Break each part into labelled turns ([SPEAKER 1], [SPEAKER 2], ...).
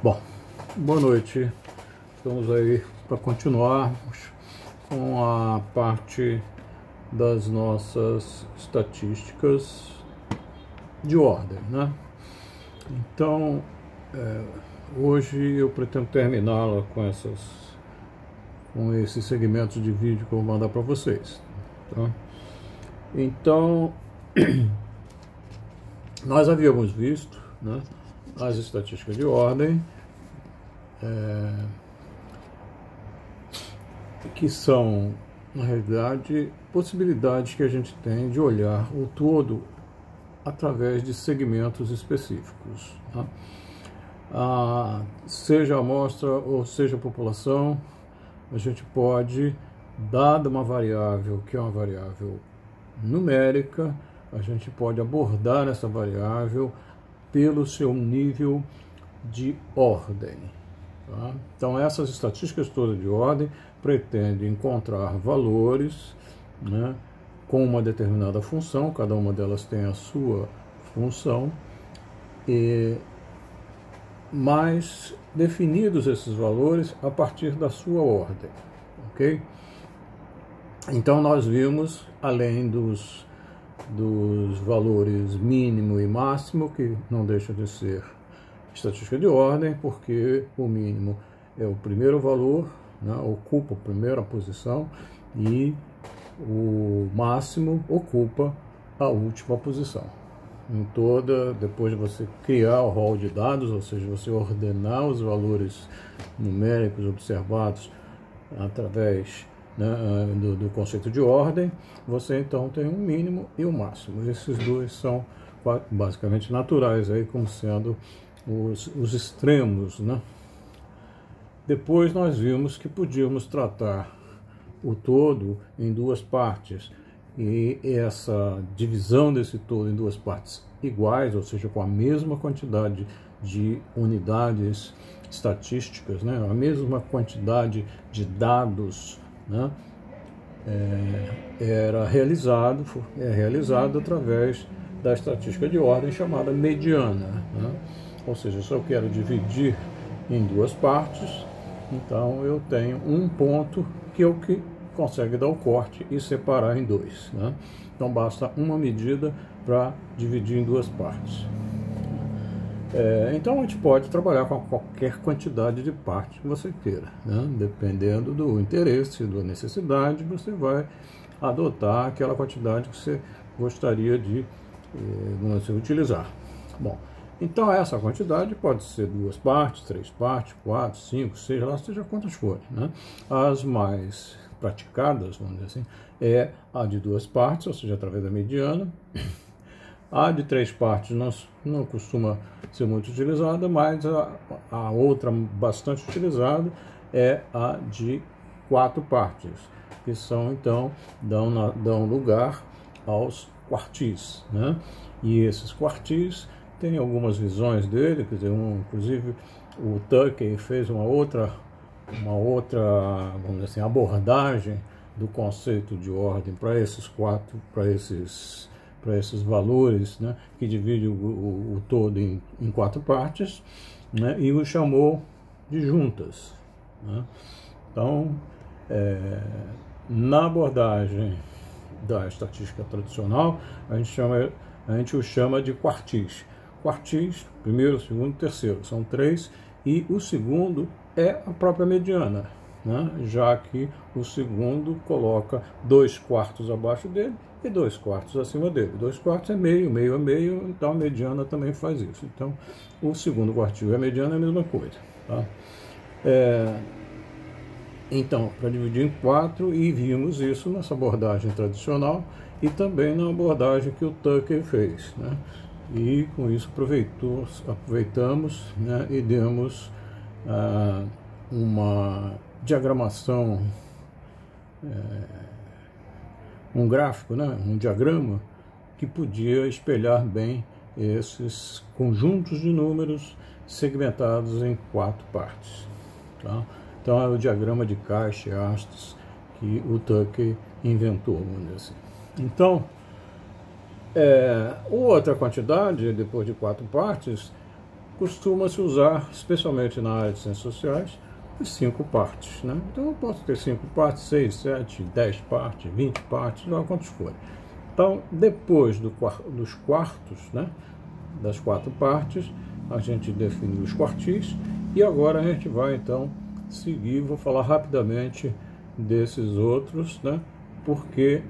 [SPEAKER 1] Bom, boa noite. Estamos aí para continuarmos com a parte das nossas estatísticas de ordem, né? Então, hoje eu pretendo terminá-la com esses segmentos de vídeo que eu vou mandar para vocês, tá? Então, nós havíamos visto, né, as estatísticas de ordem, que são, na realidade, possibilidades que a gente tem de olhar o todo através de segmentos específicos, tá? Seja a amostra ou seja a população, a gente pode, dada uma variável que é uma variável numérica, a gente pode abordar essa variável pelo seu nível de ordem, tá? Então essas estatísticas todas de ordem pretendem encontrar valores, né, com uma determinada função, cada uma delas tem a sua função, mas definidos esses valores a partir da sua ordem, ok? Então nós vimos, além dos valores mínimo e máximo, que não deixa de ser estatística de ordem, porque o mínimo é o primeiro valor, né, ocupa a primeira posição, e o máximo ocupa a última posição. Depois de você criar o rol de dados, ou seja, você ordenar os valores numéricos observados através, né, do conceito de ordem, você então tem um mínimo e um máximo. Esses dois são basicamente naturais, aí, como sendo os extremos, né? Depois nós vimos que podíamos tratar o todo em duas partes, e essa divisão desse todo em duas partes iguais, ou seja, com a mesma quantidade de unidades estatísticas, né, a mesma quantidade de dados, né, é realizado através da estatística de ordem chamada mediana, né? Ou seja, se eu quero dividir em duas partes, então eu tenho um ponto que é o que consegue dar o corte e separar em dois, né? Então basta uma medida para dividir em duas partes. Então a gente pode trabalhar com qualquer quantidade de parte que você queira, né? Dependendo do interesse, da necessidade, você vai adotar aquela quantidade que você gostaria de utilizar. Bom, então essa quantidade pode ser duas partes, três partes, quatro, cinco, seja quantas forem, né? As mais praticadas, vamos dizer assim, é a de duas partes, ou seja, através da mediana. A de três partes não costuma ser muito utilizada, mas a outra bastante utilizada é a de quatro partes, que são, então, dão lugar aos quartis, né? E esses quartis têm algumas visões dele, quer dizer, inclusive o Tukey fez uma outra, vamos dizer assim, abordagem do conceito de ordem para esses valores, né, que divide o todo em quatro partes, né, e o chamou de juntas, né? Então, na abordagem da estatística tradicional, a gente o chama de quartis. Quartis, primeiro, segundo, terceiro, são três, e o segundo é a própria mediana, né? Já que o segundo coloca 2/4 abaixo dele e 2/4 acima dele. 2/4 é meio, meio é meio, então a mediana também faz isso. Então, o segundo quartil e a mediana é a mesma coisa, tá? Então, para dividir em quatro, e vimos isso nessa abordagem tradicional e também na abordagem que o Tukey fez, né? E com isso aproveitamos, né, e demos uma diagramação, um gráfico, né, um diagrama que podia espelhar bem esses conjuntos de números segmentados em quatro partes, tá? Então é o diagrama de Cauchy-Astos que o Tukey inventou, vamos dizer assim. Então, outra quantidade, depois de quatro partes, costuma-se usar, especialmente na área de ciências sociais, as 5 partes, né? Então eu posso ter 5 partes, 6, 7, 10 partes, 20 partes, lá quantos forem. Então, depois dos quartos, né, das 4 partes, a gente definiu os quartis, e agora a gente vai então seguir, vou falar rapidamente desses outros, né, porque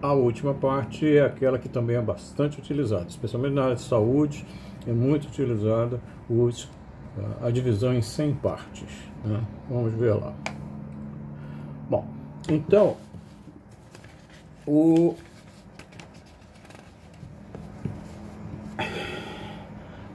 [SPEAKER 1] a última parte é aquela que também é bastante utilizada, especialmente na área de saúde, é muito utilizada a divisão em 100 partes, né? Vamos ver lá. Bom, então,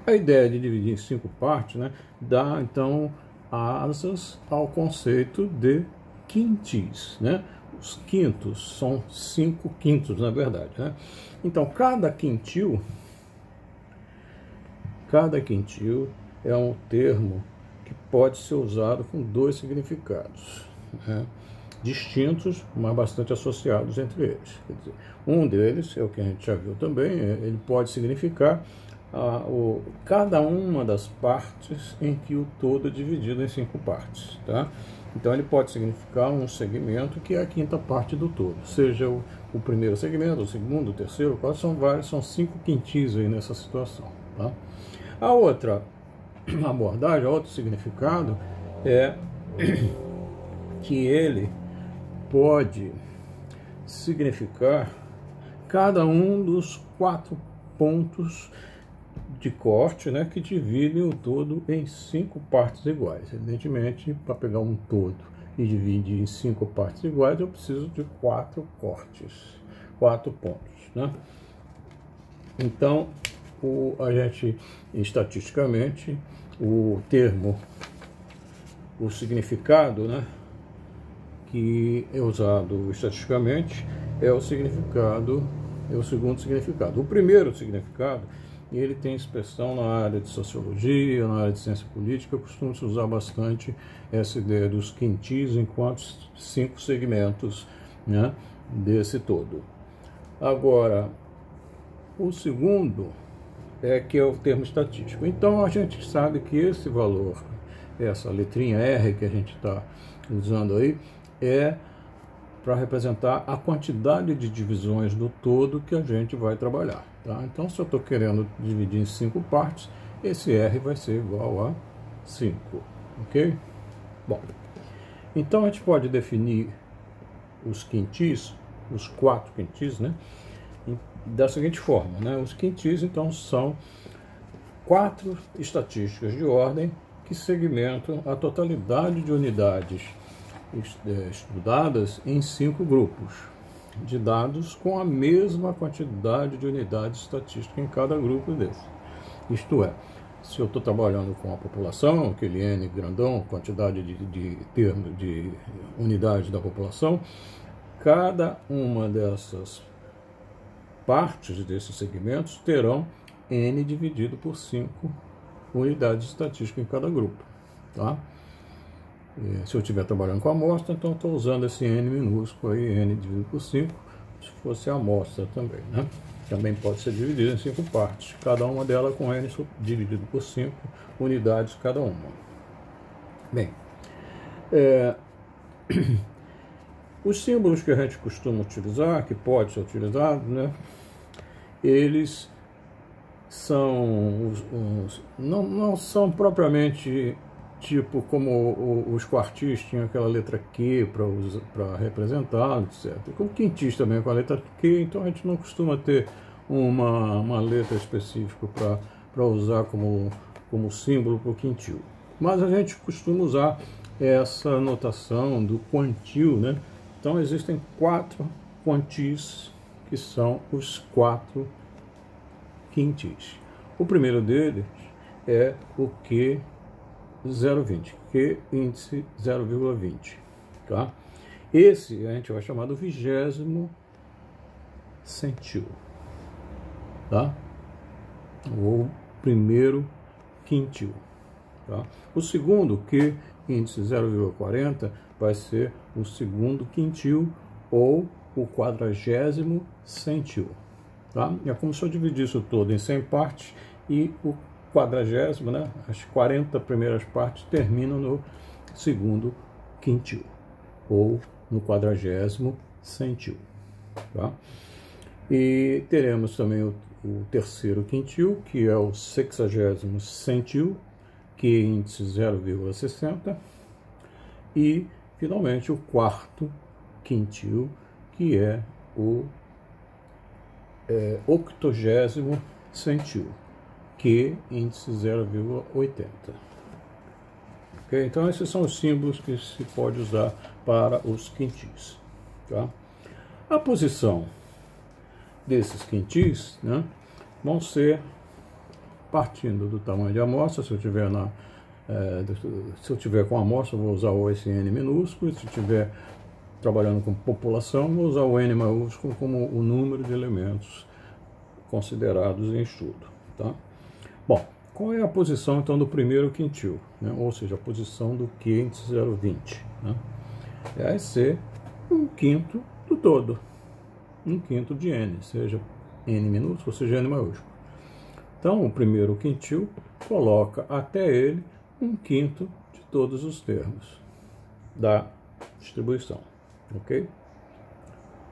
[SPEAKER 1] a ideia de dividir em 5 partes, né, dá então asas ao conceito de quintis, né? Os quintos são 5 quintos, na verdade, né? Então, cada quintil é um termo que pode ser usado com 2 significados, né, distintos, mas bastante associados entre eles. Quer dizer, um deles, é o que a gente já viu também, ele pode significar cada uma das partes em que o todo é dividido em 5 partes, tá? Então ele pode significar um segmento que é a 5ª parte do todo, seja o primeiro segmento, o segundo, o terceiro, quase são vários, são 5 quintis aí nessa situação, tá? A outra abordagem, outro significado é que ele pode significar cada um dos 4 pontos de corte, né, que dividem o todo em 5 partes iguais. Evidentemente, para pegar um todo e dividir em 5 partes iguais, eu preciso de 4 cortes, 4 pontos, né? Então, a gente, estatisticamente, o significado, né, que é usado estatisticamente é o segundo significado. O primeiro significado, ele tem expressão na área de sociologia, na área de ciência política, costuma-se usar bastante essa ideia dos quintis enquanto 5 segmentos, né, desse todo. Agora, o segundo que é o termo estatístico. Então a gente sabe que esse valor, essa letrinha R que a gente está usando aí, é para representar a quantidade de divisões do todo que a gente vai trabalhar, tá? Então, se eu estou querendo dividir em 5 partes, esse R vai ser igual a 5, ok? Bom, então a gente pode definir os quintis, os 4 quintis, né, da seguinte forma, né? Os quintis, então, são 4 estatísticas de ordem que segmentam a totalidade de unidades estudadas em 5 grupos de dados com a mesma quantidade de unidades estatísticas em cada grupo desses. Isto é, se eu estou trabalhando com a população, aquele N grandão, quantidade de unidades da população, cada uma dessas partes desses segmentos terão N dividido por 5 unidades estatísticas em cada grupo, tá? Se eu estiver trabalhando com amostra, então estou usando esse N minúsculo aí, N dividido por 5, se fosse a amostra também, né? Também pode ser dividido em 5 partes, cada uma delas com N dividido por 5 unidades cada uma. Bem, os símbolos que a gente costuma utilizar, que pode ser utilizado, né, eles são não são propriamente tipo como os quartis tinham aquela letra Q para representar, etc. Como quintis também com a letra Q, então a gente não costuma ter uma letra específica para usar como símbolo para o quintil. Mas a gente costuma usar essa notação do quantil, né? Então existem 4 quantis que são os 4 quintis. O primeiro deles é o Q020, Q índice 0,20, tá? Esse a gente vai chamar do 20º centil, tá? O primeiro quintil, tá? O segundo, Q índice 0,40, vai ser o segundo quintil ou o 40º centil, tá? É como se eu dividisse isso todo em 100 partes e o quadragésimo, né? As 40 primeiras partes terminam no segundo quintil, ou no 40º centil. Tá? E teremos também o terceiro quintil, que é o 60º centil, que é índice 0,60, e finalmente o quarto quintil, que é o 80º centil, que é índice 0,80. Okay? Então esses são os símbolos que se pode usar para os quintis. Tá? A posição desses quintis, né, vão ser partindo do tamanho de amostra. Se eu tiver com amostra, vou usar o SN minúsculo. Se eu estiver trabalhando com população, vou usar o N maiúsculo como o número de elementos considerados em estudo. Tá? Bom, qual é a posição então do primeiro quintil, né? Ou seja, a posição do Q índice 0,20, né? Vai ser 1/5 do todo, 1/5 de N, seja N minúsculo, seja N maiúsculo. Então, o primeiro quintil coloca até ele 1/5 de todos os termos da distribuição, ok?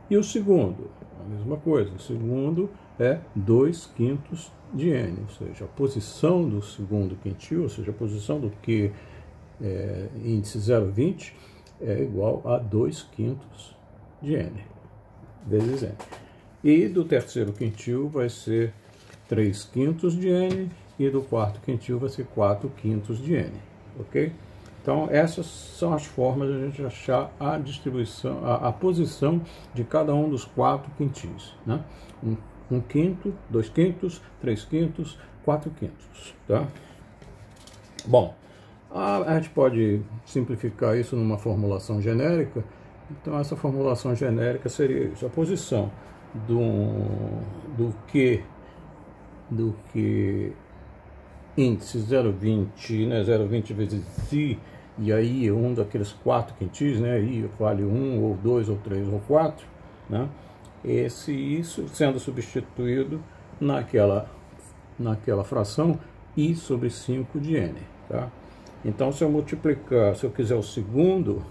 [SPEAKER 1] E o segundo, a mesma coisa, o segundo é 2/5 de N, ou seja, a posição do segundo quintil, ou seja, a posição do Q índice 0,20 é igual a 2/5 de N, vezes N. E do terceiro quintil vai ser 3/5 de N, e do quarto quintil vai ser 4/5 de N, ok? Então, essas são as formas de a gente achar a distribuição, a posição de cada um dos 4 quintis, né? 1/5, 2/5, 3/5, 4/5, tá? Bom, a gente pode simplificar isso numa formulação genérica. Então, essa formulação genérica seria isso: a posição do Q índice 0,20, né, 0,20 vezes I, e aí um daqueles 4 quintis, né, I vale 1, ou 2, ou 3, ou 4, né, isso sendo substituído naquela fração I sobre 5 de N, tá? Então, se eu quiser o segundo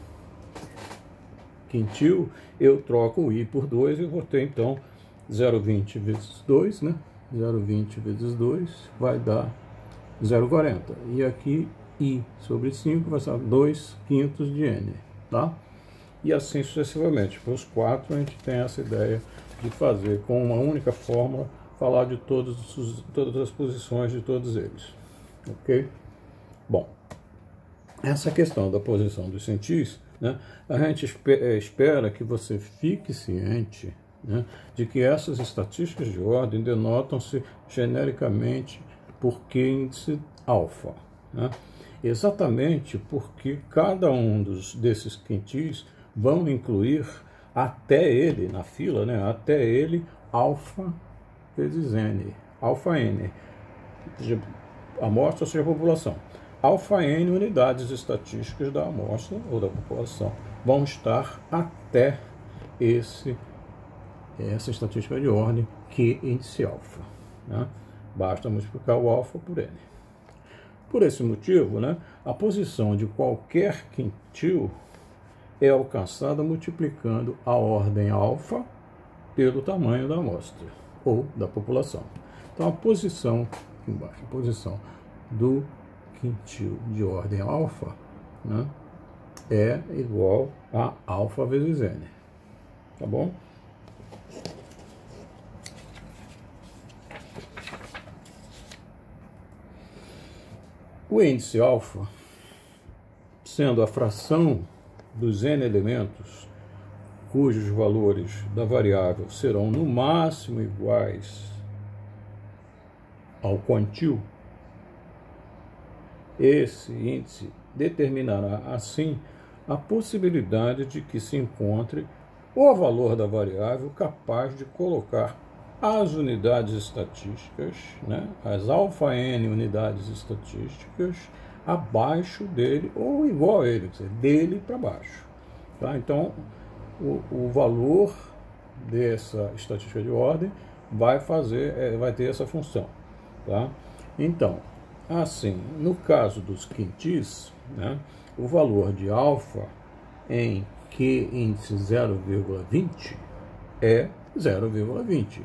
[SPEAKER 1] quintil, eu troco o I por 2 e vou ter, então, 0,20 vezes 2, né? 0,20 vezes 2 vai dar 0,40. E aqui, I sobre 5 vai ser 2/5 de N, tá? E assim sucessivamente. Para os 4, a gente tem essa ideia de fazer com uma única fórmula, falar de todas as posições de todos eles, ok? Bom, essa questão da posição dos centis, né, a gente espera que você fique ciente, né, de que essas estatísticas de ordem denotam-se genericamente por Q índice alfa, né? Exatamente porque cada um desses quintis vão incluir até ele, na fila, né, até ele, alfa vezes N, alfa N, seja amostra, seja população. Alfa N unidades estatísticas da amostra ou da população vão estar até essa estatística de ordem Q índice alfa, né? Basta multiplicar o alfa por N. Por esse motivo, né, a posição de qualquer quintil é alcançada multiplicando a ordem alfa pelo tamanho da amostra ou da população. Então, a posição, aqui embaixo, a posição do quintil de ordem alfa, né, é igual a alfa vezes N. Tá bom? O índice alfa, sendo a fração dos N elementos cujos valores da variável serão no máximo iguais ao quantil, esse índice determinará, assim, a possibilidade de que se encontre o valor da variável capaz de colocar as unidades estatísticas, né, as alfa N unidades estatísticas, abaixo dele ou igual a ele, quer dizer, dele para baixo. Tá? Então, o valor dessa estatística de ordem vai ter essa função. Tá? Então, Assim, no caso dos quintis, né, o valor de alfa em Q índice 0,20 é 0,20.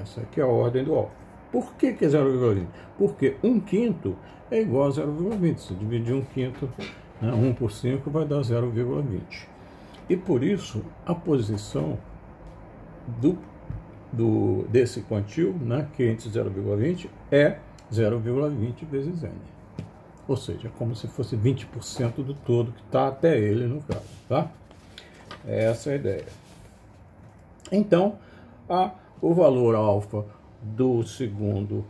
[SPEAKER 1] Essa aqui é a ordem do alfa. Por que é 0,20? Porque 1/5 é igual a 0,20. Se dividir 1/5, né, 1 por 5 vai dar 0,20. E por isso a posição desse quantil, né, Q índice 0,20, é 0,20 vezes N. Ou seja, é como se fosse 20% do todo que está até ele no caso, tá? Essa é a ideia. Então, o valor alfa do segundo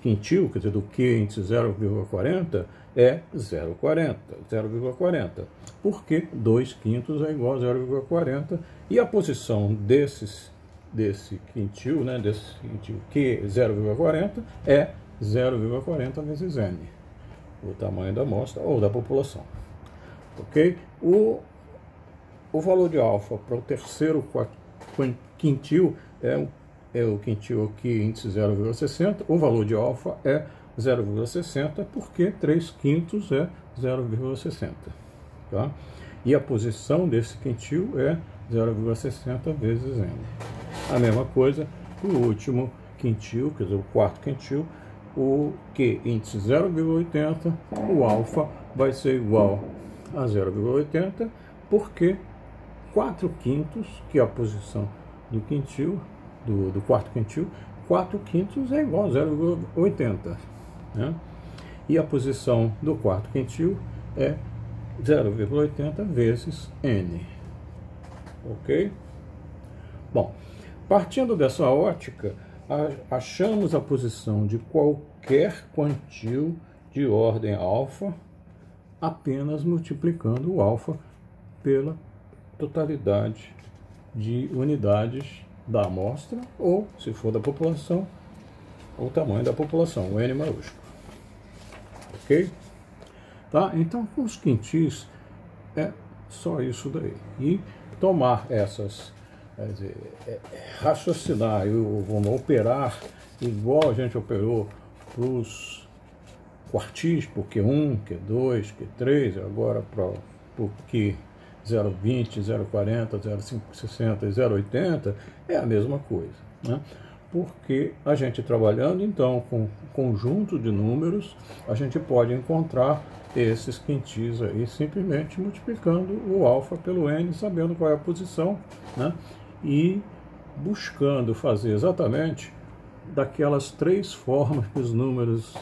[SPEAKER 1] quintil, quer dizer, do Q índice 0,40, é 0,40. Porque 2/5 é igual a 0,40. E a posição desse quintil, né, desse quintil Q 0,40 é 0,40 vezes N, o tamanho da amostra ou da população. Ok? O valor de alfa para o terceiro quintil é o quintil aqui, índice 0,60. O valor de alfa é 0,60, porque 3/5 é 0,60. Tá? E a posição desse quintil é 0,60 vezes N. A mesma coisa para o último quintil, quer dizer, o quarto quintil, o Q índice 0,80, o alfa vai ser igual a 0,80, porque 4/5, que é a posição do quintil, do quarto quintil, 4/5 é igual a 0,80. Né? E a posição do quarto quintil é 0,80 vezes N. Ok? Bom, partindo dessa ótica, achamos a posição de qualquer quantil de ordem alfa apenas multiplicando o alfa pela totalidade de unidades da amostra, ou, se for da população, o tamanho da população, o N maiúsculo. Ok? Tá? Então, com os quintis, é só isso daí. E tomar essas, quer dizer, raciocinar, vamos operar igual a gente operou para os quartis, por Q1, Q2, Q3, agora para o Q 0,20, 0,40, 0,560 e 0,80, é a mesma coisa, né? Porque a gente trabalhando então com um conjunto de números, a gente pode encontrar esses quintis aí simplesmente multiplicando o alfa pelo N, sabendo qual é a posição, né? E buscando fazer exatamente daquelas três formas que os números,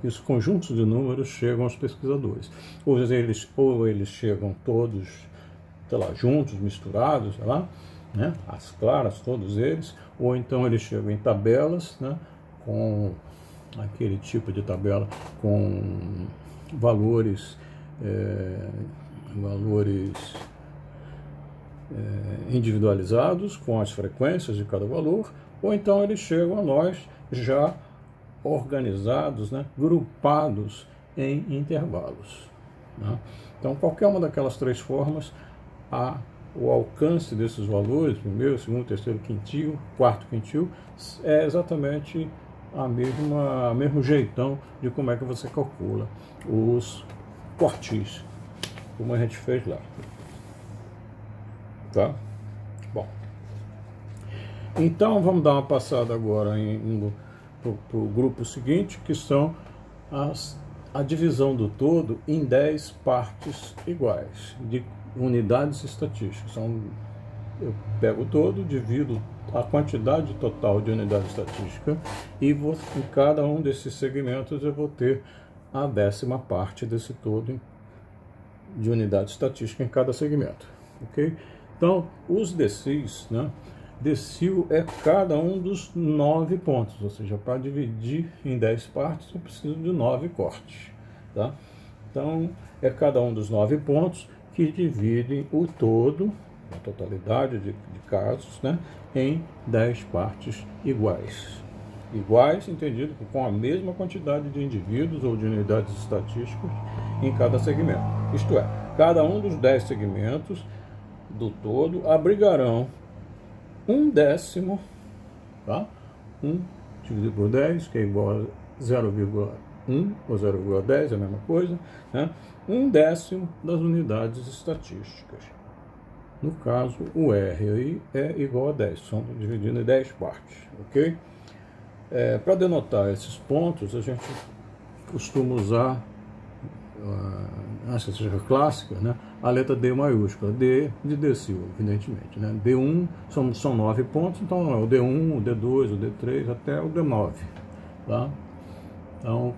[SPEAKER 1] que os conjuntos de números chegam aos pesquisadores. Ou eles chegam todos, sei lá, juntos, misturados, sei lá, né? As claras, todos eles, ou então eles chegam em tabelas, né? Com aquele tipo de tabela com valores individualizados com as frequências de cada valor, ou então eles chegam a nós já organizados, né, grupados em intervalos. Né? Então, qualquer uma daquelas três formas, o alcance desses valores, primeiro, segundo, terceiro quintil, quarto quintil, é exatamente o mesmo jeitão de como é que você calcula os quartis, como a gente fez lá. Tá? Bom, então vamos dar uma passada agora para o grupo seguinte, que são a divisão do todo em 10 partes iguais, de unidades estatísticas. Eu pego o todo, divido a quantidade total de unidade estatística e em cada um desses segmentos eu vou ter a 10ª parte desse todo de unidade estatística em cada segmento. Ok? Então, os decis, né? Decil é cada um dos 9 pontos, ou seja, para dividir em 10 partes eu preciso de 9 cortes. Tá? Então, é cada um dos 9 pontos que dividem o todo, a totalidade de casos, né, em 10 partes iguais. Iguais, entendido com a mesma quantidade de indivíduos ou de unidades estatísticas em cada segmento. Isto é, cada um dos 10 segmentos do todo abrigarão 1/10, tá? 1 dividido por 10, que é igual 0,1 ou 0,10, é a mesma coisa, né? 1/10 das unidades estatísticas. No caso, o R aí é igual a 10, são divididos em 10 partes, ok? Para denotar esses pontos, a gente costuma usar a estatística clássica, né? A letra D maiúscula, D de decil, evidentemente, né? D1 são 9 pontos, então é o D1, o D2, o D3 até o D9, tá? Então,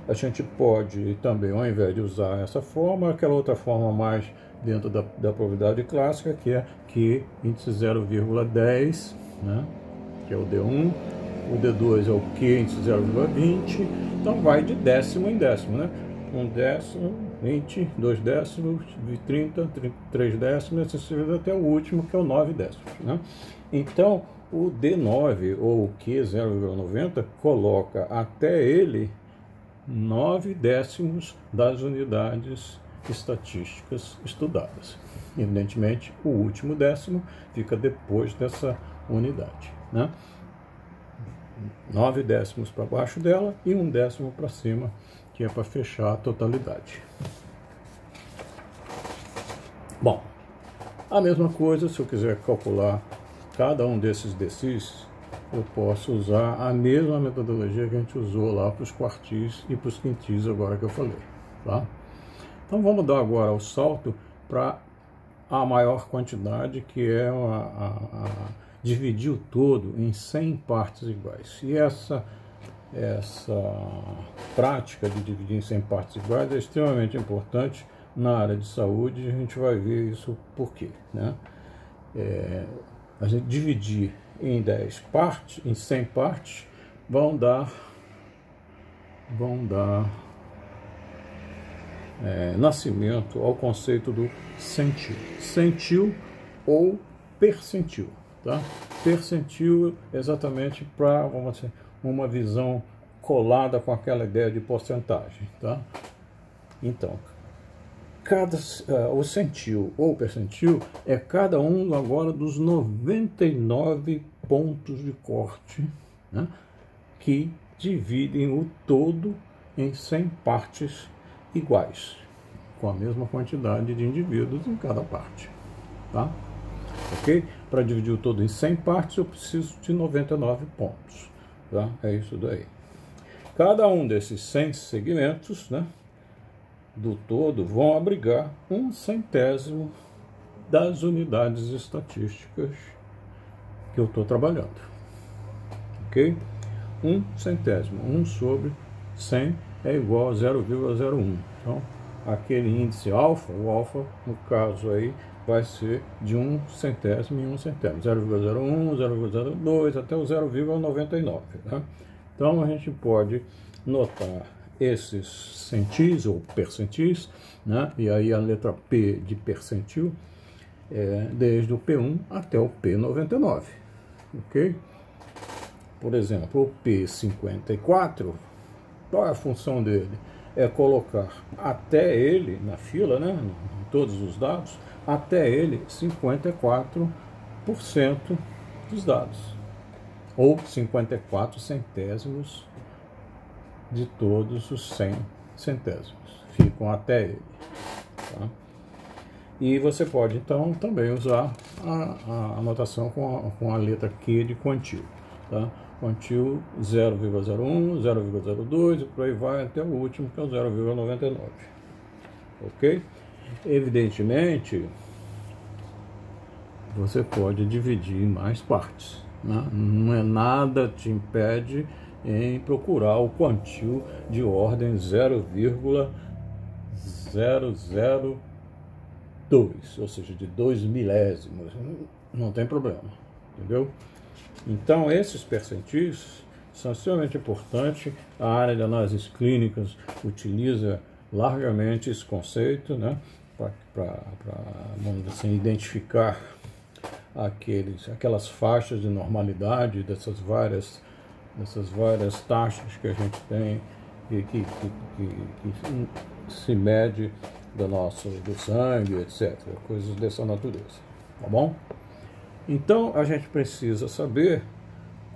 [SPEAKER 1] a gente pode também, ao invés de usar essa forma, aquela outra forma mais dentro da probabilidade clássica, que é Q índice 0,10, né? Que é o D1, o D2 é o Q índice 0,20, então vai de décimo em décimo, né? 1/10, 20, 2/10, 30, 3/10, assim até o último, que é o 9/10, né? Então, o D9, ou o Q 0,90, coloca até ele 9/10 das unidades estatísticas estudadas. Evidentemente, o último décimo fica depois dessa unidade, né? 9/10 para baixo dela e 1/10 para cima, que é para fechar a totalidade. Bom, a mesma coisa, se eu quiser calcular cada um desses decis, eu posso usar a mesma metodologia que a gente usou lá para os quartis e para os quintis, agora que eu falei, tá? Então vamos dar agora o salto para a maior quantidade, que é dividir o todo em 100 partes iguais. E essa prática de dividir em 100 partes iguais é extremamente importante na área de saúde, e a gente vai ver isso por quê, né? A gente dividir em 10 partes, em 100 partes, vão dar nascimento ao conceito do centil. Centil ou percentil, tá? Percentil exatamente para, vamos dizer, uma visão colada com aquela ideia de porcentagem, tá? Então, o centil ou percentil é cada um agora dos 99 pontos de corte, né, que dividem o todo em 100 partes iguais, com a mesma quantidade de indivíduos em cada parte, tá? Ok? Para dividir o todo em 100 partes, eu preciso de 99 pontos, tá? É isso daí. Cada um desses 100 segmentos, né, do todo, vão abrigar 1/100º das unidades estatísticas que eu estou trabalhando, ok? 1/100º, 1 sobre 100 é igual a 0,01. Então, aquele índice alfa, o alfa, no caso aí, vai ser de 1/100º em 1/100º, 0,01, 0,02 até o 0,99, né? Então, a gente pode notar esses centis ou percentis, né? E aí a letra P de percentil, desde o P1 até o P99, ok? Por exemplo, o P54, qual é a função dele? É colocar até ele, na fila, né, em todos os dados, até ele 54% dos dados, ou 54 centésimos de todos os 100 centésimos, ficam até ele, tá? E você pode, então, também usar a anotação com a letra Q de quantil, tá? Quantil 0,01, 0,02 e por aí vai até o último, que é o 0,99, ok? Evidentemente, você pode dividir em mais partes, né? Não é nada te impede em procurar o quantil de ordem 0,002, ou seja, de 2 milésimos, não tem problema, entendeu? Então, esses percentis são extremamente importantes. A área de análises clínicas utiliza largamente esse conceito, né, para vamos dizer assim, identificar aquelas faixas de normalidade dessas várias taxas que a gente tem e que se mede do sangue, etc. Coisas dessa natureza, tá bom? Então, a gente precisa saber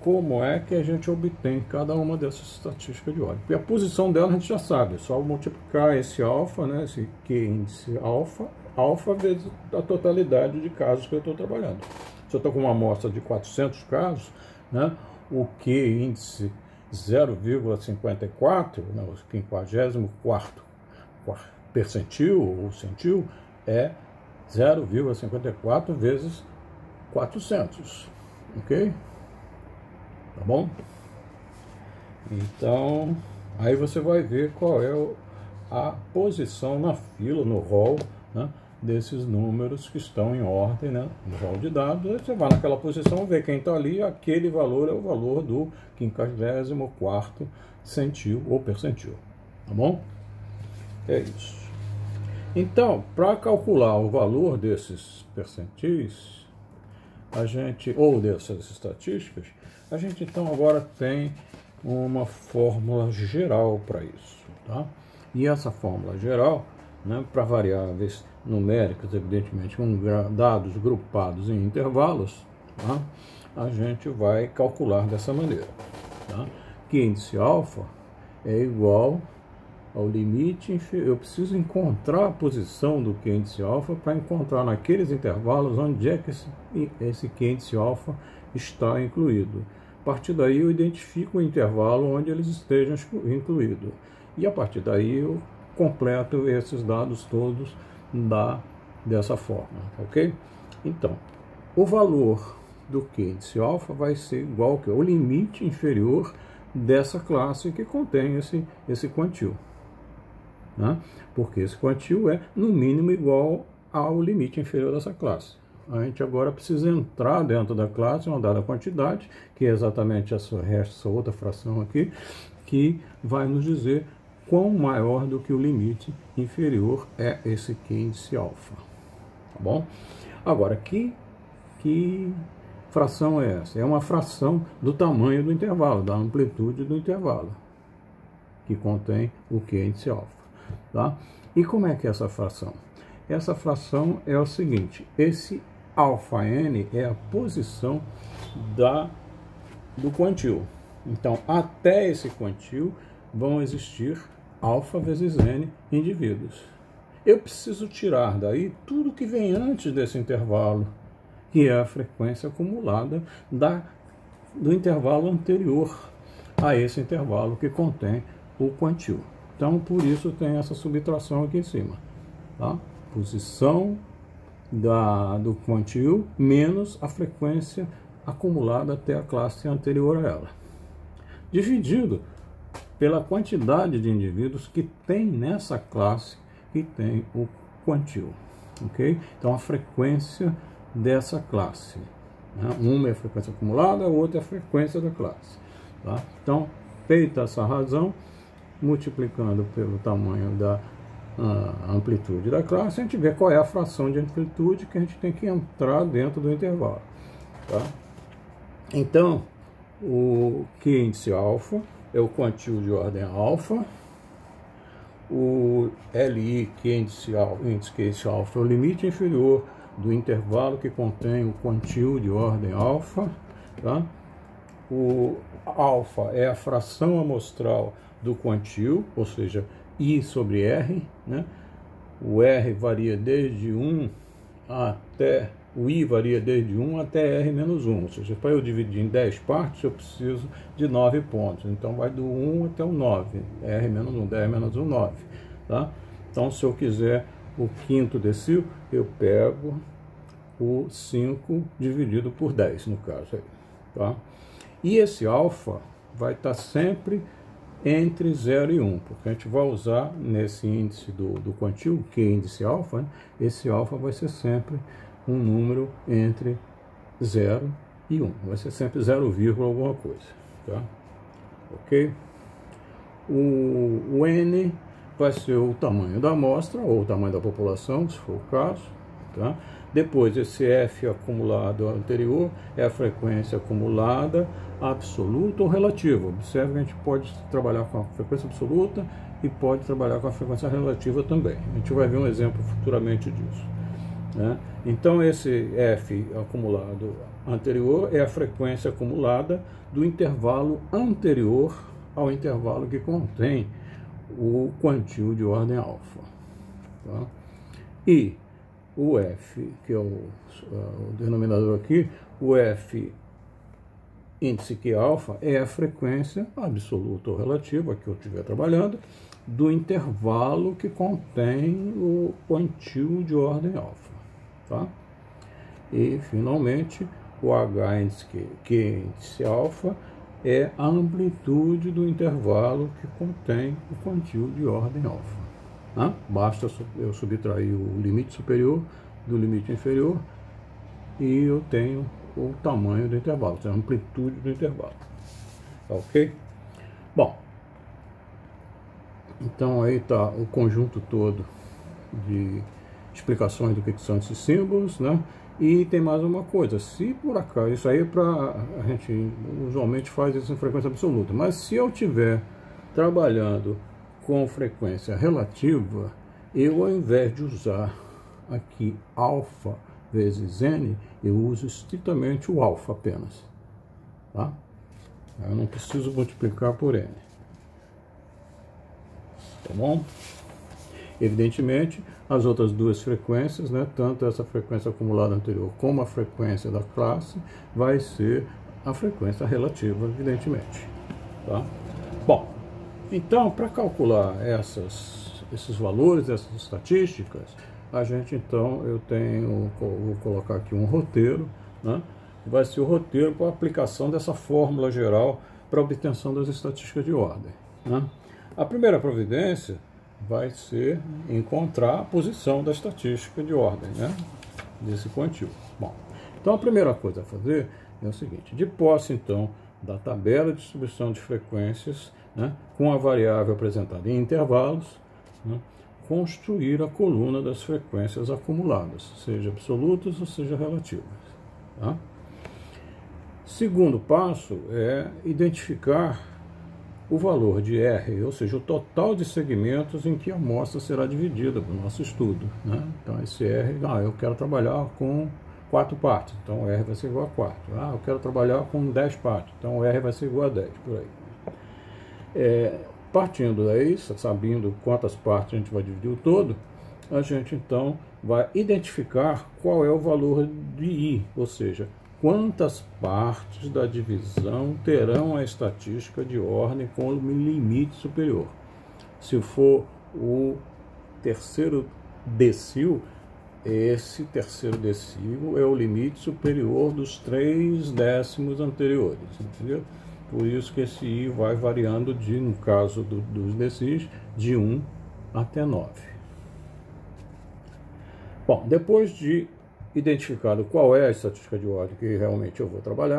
[SPEAKER 1] como é que a gente obtém cada uma dessas estatísticas de ordem. Porque a posição dela a gente já sabe, é só multiplicar esse alfa, né, esse Q índice alfa vezes a totalidade de casos que eu estou trabalhando. Se eu estou com uma amostra de 400 casos, né, o Q índice 0,54, né, o 54º percentil ou centil, é 0,54 vezes 400, ok? Tá bom? Então, aí você vai ver qual é a posição na fila, no rol, né, desses números que estão em ordem, né, no rol de dados. Aí você vai naquela posição, vê quem está ali, aquele valor é o valor do 54º centil ou percentil. Tá bom? É isso. Então, para calcular o valor desses percentis, a gente, ou dessas estatísticas, a gente então agora tem uma fórmula geral para isso, tá? E essa fórmula geral, né, para variáveis numéricas, evidentemente, com dados grupados em intervalos, tá? A gente vai calcular dessa maneira, tá? Que índice alfa é igual ao limite, eu preciso encontrar a posição do Q índice alfa para encontrar naqueles intervalos onde é que esse Q índice alfa está incluído. A partir daí eu identifico o intervalo onde eles estejam incluídos. E a partir daí eu completo esses dados todos dessa forma, ok? Então, o valor do Q índice alfa vai ser igual ao limite inferior dessa classe que contém esse quantil. Né? Porque esse quantil é, no mínimo, igual ao limite inferior dessa classe. A gente agora precisa entrar dentro da classe uma dada quantidade, que é exatamente essa outra fração aqui, que vai nos dizer quão maior do que o limite inferior é esse Q índice alfa. Tá bom? Agora, que fração é essa? É uma fração do tamanho do intervalo, da amplitude do intervalo, que contém o Q índice alfa. Tá? E como é que é essa fração? Essa fração é o seguinte: esse alfa n é a posição do quantil. Então, até esse quantil vão existir alfa vezes n indivíduos. Eu preciso tirar daí tudo que vem antes desse intervalo, que é a frequência acumulada do intervalo anterior a esse intervalo que contém o quantil. Então, por isso tem essa subtração aqui em cima. Tá? Posição do quantil menos a frequência acumulada até a classe anterior a ela, dividido pela quantidade de indivíduos que tem nessa classe que tem o quantil. Ok? Então, a frequência dessa classe. Né? Uma é a frequência acumulada, a outra é a frequência da classe. Tá? Então, feita essa razão, multiplicando pelo tamanho da amplitude da classe, a gente vê qual é a fração de amplitude que a gente tem que entrar dentro do intervalo. Tá? Então, o Q índice alfa é o quantil de ordem alfa, o LI Q índice alfa é o limite inferior do intervalo que contém o quantil de ordem alfa. Tá? O alfa é a fração amostral do quantil, ou seja, I sobre R, né? O R varia desde 1 até, o I varia desde 1 até R menos 1, ou seja, para eu dividir em 10 partes, eu preciso de 9 pontos, então vai do 1 até o 9, R menos 1, 10 menos 1, 9, tá? Então, se eu quiser o quinto decil, eu pego o 5 dividido por 10, no caso aí, tá? E esse alfa vai estar sempre entre 0 e 1, porque a gente vai usar nesse índice do quantil, que é índice alfa, né? Esse alfa vai ser sempre um número entre 0 e 1, vai ser sempre 0, alguma coisa, tá? Ok? O n vai ser o tamanho da amostra, ou o tamanho da população, se for o caso, tá? Depois, esse F acumulado anterior é a frequência acumulada absoluta ou relativa. Observe que a gente pode trabalhar com a frequência absoluta e pode trabalhar com a frequência relativa também. A gente vai ver um exemplo futuramente disso. né? Então esse F acumulado anterior é a frequência acumulada do intervalo anterior ao intervalo que contém o quantil de ordem alfa. Tá? E o F, que é o denominador aqui, o F índice que é alfa, é a frequência absoluta ou relativa que eu estiver trabalhando do intervalo que contém o quantil de ordem alfa. Tá? E, finalmente, o H índice que é índice alfa é a amplitude do intervalo que contém o quantil de ordem alfa. Tá? Basta eu subtrair o limite superior do limite inferior e eu tenho o tamanho do intervalo, a amplitude do intervalo. Ok? Bom, então aí está o conjunto todo de explicações do que são esses símbolos, né? E tem mais uma coisa, se por acaso, isso aí a gente usualmente faz isso em frequência absoluta, mas se eu estiver trabalhando com frequência relativa, eu, ao invés de usar aqui alfa vezes n, eu uso estritamente o alfa apenas, tá? Eu não preciso multiplicar por n, tá bom? Evidentemente, as outras duas frequências, né, tanto essa frequência acumulada anterior como a frequência da classe, vai ser a frequência relativa, evidentemente. Tá? Bom, então, para calcular esses valores, essas estatísticas, a gente, então, vou colocar aqui um roteiro, né, que vai ser o roteiro para a aplicação dessa fórmula geral para a obtenção das estatísticas de ordem. Né? A primeira providência vai ser encontrar a posição da estatística de ordem, né, desse quantil. Bom, então a primeira coisa a fazer é o seguinte: de posse, então, da tabela de distribuição de frequências, né, com a variável apresentada em intervalos, né, construir a coluna das frequências acumuladas, seja absolutas ou seja relativas. Tá? Segundo passo é identificar o valor de R, ou seja, o total de segmentos em que a amostra será dividida para o nosso estudo. Né? Então, esse R, eu quero trabalhar com 4 partes, então o R vai ser igual a 4. Eu quero trabalhar com 10 partes, então o R vai ser igual a 10, por aí. Partindo daí, sabendo quantas partes a gente vai dividir o todo, a gente, então, vai identificar qual é o valor de I, ou seja, quantas partes da divisão terão a estatística de ordem com o limite superior. Se for o terceiro decil, esse terceiro decil é o limite superior dos 3 décimos anteriores, entendeu? Por isso que esse I vai variando, no caso dos decis, de 1 até 9. Bom, depois de identificado qual é a estatística de ordem que realmente eu vou trabalhar,